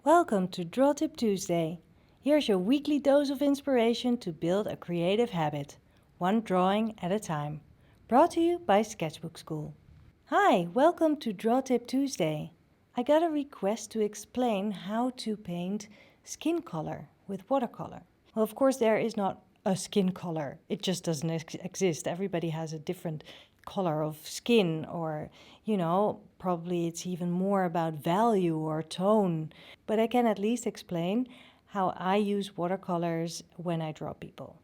Welcome to Draw Tip Tuesday. Here's your weekly dose of inspiration to build a creative habit, one drawing at a time. Brought to you by Sketchbook School. Hi, welcome to Draw Tip Tuesday. I got a request to explain how to paint skin color with watercolor. Well, of course, there is not a skin color. It just doesn't exist. Everybody has a different color of skin, or probably it's even more about value or tone. But I can at least explain how I use watercolors when I draw people.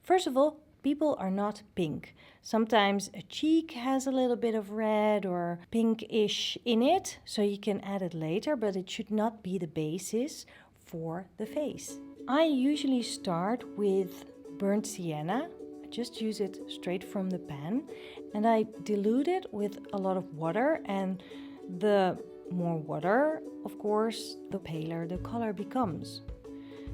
First of all, people are not pink. Sometimes a cheek has a little bit of red or pinkish in it, so you can add it later, but it should not be the basis for the face. I usually start with burnt sienna. I just use it straight from the pan, and I dilute it with a lot of water, and the more water, of course, the paler the color becomes.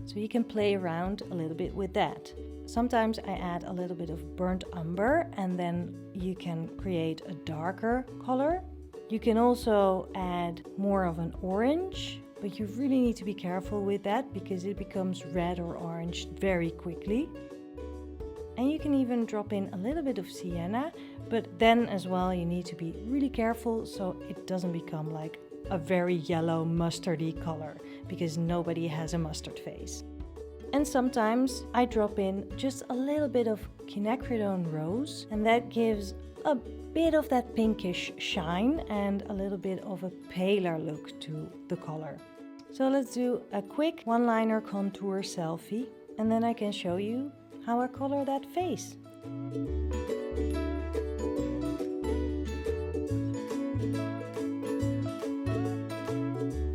So you can play around a little bit with that. Sometimes I add a little bit of burnt umber, and then you can create a darker color. You can also add more of an orange, but you really need to be careful with that because it becomes red or orange very quickly. And you can even drop in a little bit of sienna, but then as well you need to be really careful so it doesn't become like a very yellow mustardy color, because nobody has a mustard face. And sometimes I drop in just a little bit of quinacridone rose, and that gives a bit of that pinkish shine and a little bit of a paler look to the color. So let's do a quick one-liner contour selfie, and then I can show you how I color that face.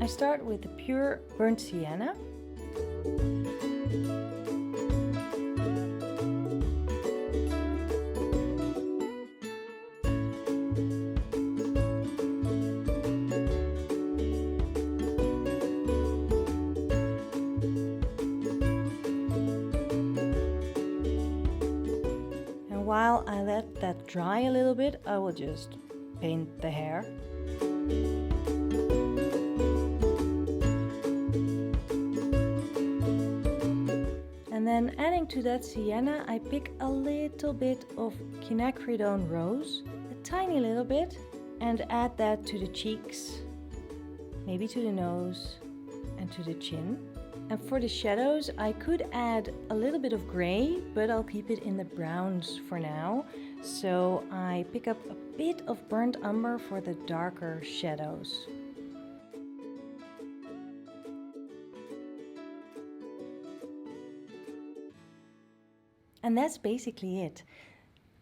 I start with the pure burnt sienna. And while I let that dry a little bit, I will just paint the hair. And then adding to that sienna, I pick a little bit of quinacridone rose, a tiny little bit, and add that to the cheeks, maybe to the nose and to the chin. And for the shadows, I could add a little bit of gray, but I'll keep it in the browns for now. So I pick up a bit of burnt umber for the darker shadows. And that's basically it.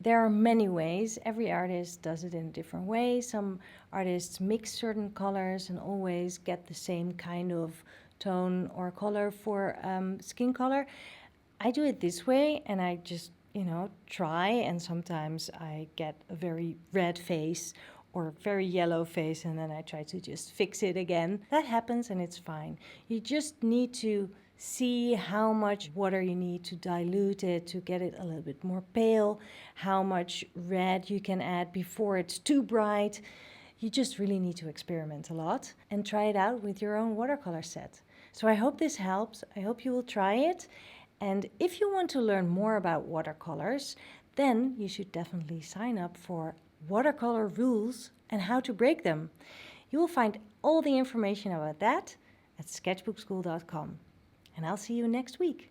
There are many ways. Every artist does it in a different way. Some artists mix certain colors and always get the same kind of tone or color for skin color. I do it this way, and I just, try, and sometimes I get a very red face or very yellow face, and then I try to just fix it again. That happens and it's fine. You just need to see how much water you need to dilute it to get it a little bit more pale, how much red you can add before it's too bright. You just really need to experiment a lot and try it out with your own watercolor set. So I hope this helps. I hope you will try it. And if you want to learn more about watercolors, then you should definitely sign up for watercolor rules and how to break them. You will find all the information about that at sketchbookschool.com. And I'll see you next week.